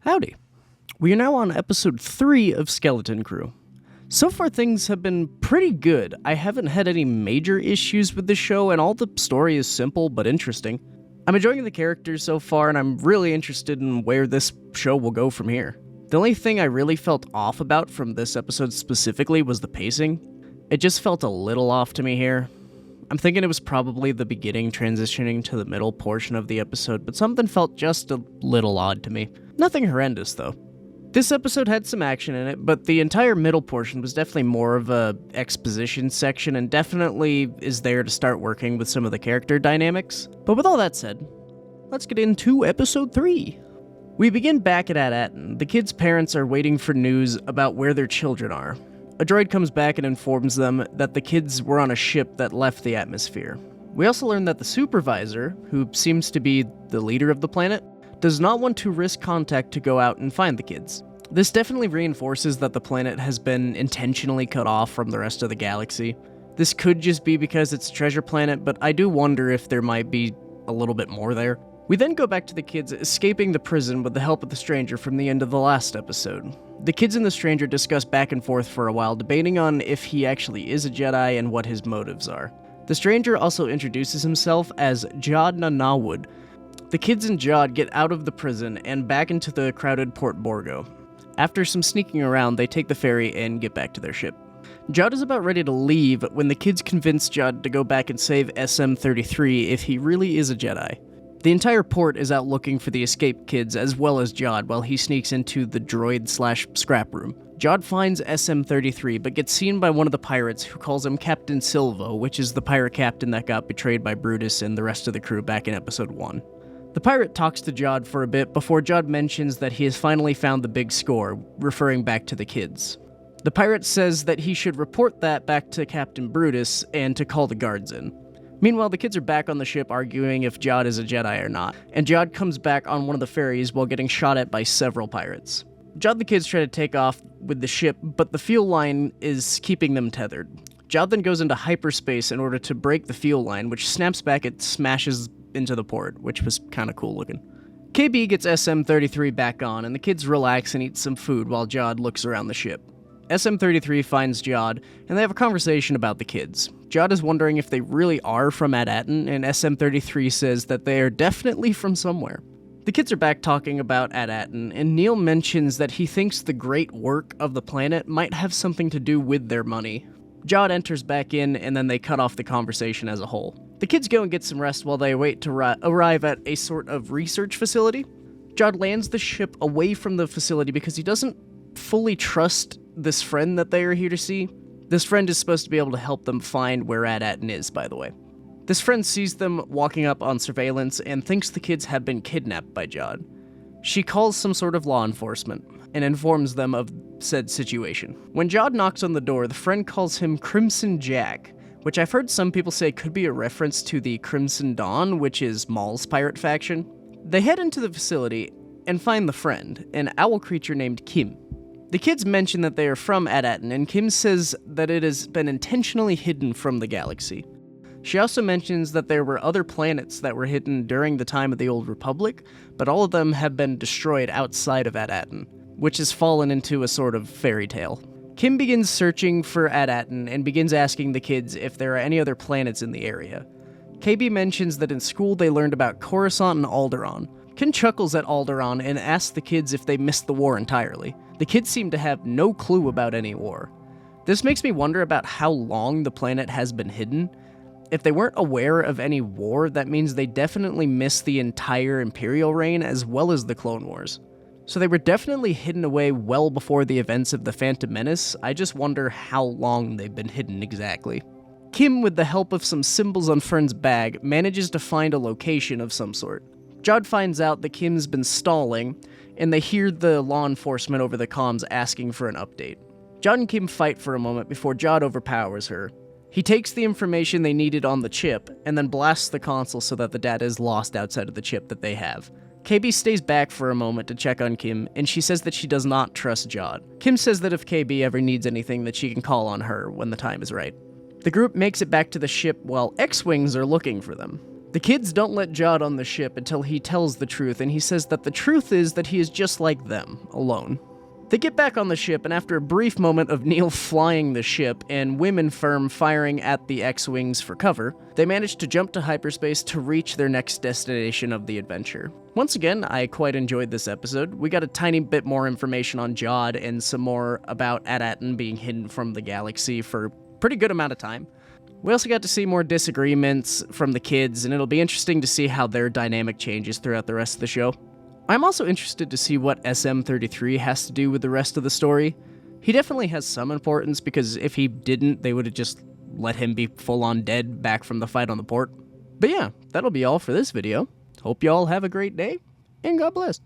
Howdy. We are now on episode 3 of Skeleton Crew. So far things have been pretty good. I haven't had any major issues with the show, and all the story is simple but interesting. I'm enjoying the characters so far, and I'm really interested in where this show will go from here. The only thing I really felt off about from this episode specifically was the pacing. It just felt a little off to me here. I'm thinking it was probably the beginning transitioning to the middle portion of the episode, but something felt just a little odd to me. Nothing horrendous, though. This episode had some action in it, but the entire middle portion was definitely more of a exposition section and definitely is there to start working with some of the character dynamics. But with all that said, let's get into episode 3. We begin back at At-Aten. The kids' parents are waiting for news about where their children are. A droid comes back and informs them that the kids were on a ship that left the atmosphere. We also learn that the supervisor, who seems to be the leader of the planet, does not want to risk contact to go out and find the kids. This definitely reinforces that the planet has been intentionally cut off from the rest of the galaxy. This could just be because it's a treasure planet, but I do wonder if there might be a little bit more there. We then go back to the kids escaping the prison with the help of the stranger from the end of the last episode. The kids and the stranger discuss back and forth for a while, debating on if he actually is a Jedi and what his motives are. The stranger also introduces himself as Jod Nanawud. The kids and Jod get out of the prison and back into the crowded Port Borgo. After some sneaking around, they take the ferry and get back to their ship. Jod is about ready to leave when the kids convince Jod to go back and save SM-33 if he really is a Jedi. The entire port is out looking for the escaped kids as well as Jod while he sneaks into the droid/scrap room. Jod finds SM-33 but gets seen by one of the pirates who calls him Captain Silvo, which is the pirate captain that got betrayed by Brutus and the rest of the crew back in episode 1. The pirate talks to Jod for a bit before Jod mentions that he has finally found the big score, referring back to the kids. The pirate says that he should report that back to Captain Brutus and to call the guards in. Meanwhile, the kids are back on the ship arguing if Jod is a Jedi or not, and Jod comes back on one of the ferries while getting shot at by several pirates. Jod and the kids try to take off with the ship, but the fuel line is keeping them tethered. Jod then goes into hyperspace in order to break the fuel line, which snaps back and smashes into the port, which was kinda cool looking. KB gets SM-33 back on, and the kids relax and eat some food while Jod looks around the ship. SM-33 finds Jod, and they have a conversation about the kids. Jod is wondering if they really are from At-Aten, and SM-33 says that they are definitely from somewhere. The kids are back talking about At-Aten, and Neil mentions that he thinks the great work of the planet might have something to do with their money. Jod enters back in, and then they cut off the conversation as a whole. The kids go and get some rest while they wait to arrive at a sort of research facility. Jod lands the ship away from the facility because he doesn't fully trust this friend that they are here to see. This friend is supposed to be able to help them find where At-Aten is, by the way. This friend sees them walking up on surveillance and thinks the kids have been kidnapped by Jod. She calls some sort of law enforcement and informs them of said situation. When Jod knocks on the door, the friend calls him Crimson Jack, which I've heard some people say could be a reference to the Crimson Dawn, which is Maul's pirate faction. They head into the facility and find the friend, an owl creature named Kh'ymm. The kids mention that they are from At-Aten, and Kh'ymm says that it has been intentionally hidden from the galaxy. She also mentions that there were other planets that were hidden during the time of the Old Republic, but all of them have been destroyed outside of At-Aten, which has fallen into a sort of fairy tale. Kh'ymm begins searching for At-Aten and begins asking the kids if there are any other planets in the area. KB mentions that in school they learned about Coruscant and Alderaan. Kh'ymm chuckles at Alderaan and asks the kids if they missed the war entirely. The kids seem to have no clue about any war. This makes me wonder about how long the planet has been hidden. If they weren't aware of any war, that means they definitely missed the entire Imperial reign as well as the Clone Wars. So they were definitely hidden away well before the events of the Phantom Menace. I just wonder how long they've been hidden exactly. Kh'ymm, with the help of some symbols on Fern's bag, manages to find a location of some sort. Jod finds out that Kh'ymm's been stalling, and they hear the law enforcement over the comms asking for an update. Jod and Kh'ymm fight for a moment before Jod overpowers her. He takes the information they needed on the chip, and then blasts the console so that the data is lost outside of the chip that they have. KB stays back for a moment to check on Kh'ymm, and she says that she does not trust Jod. Kh'ymm says that if KB ever needs anything, that she can call on her when the time is right. The group makes it back to the ship while X-Wings are looking for them. The kids don't let Jod on the ship until he tells the truth, and he says that the truth is that he is just like them, alone. They get back on the ship, and after a brief moment of Neil flying the ship and Women Firm firing at the X-Wings for cover, they manage to jump to hyperspace to reach their next destination of the adventure. Once again, I quite enjoyed this episode. We got a tiny bit more information on Jod and some more about At-Aten being hidden from the galaxy for a pretty good amount of time. We also got to see more disagreements from the kids, and it'll be interesting to see how their dynamic changes throughout the rest of the show. I'm also interested to see what SM-33 has to do with the rest of the story. He definitely has some importance, because if he didn't, they would have just let him be full-on dead back from the fight on the port. But yeah, that'll be all for this video. Hope y'all have a great day, and God bless.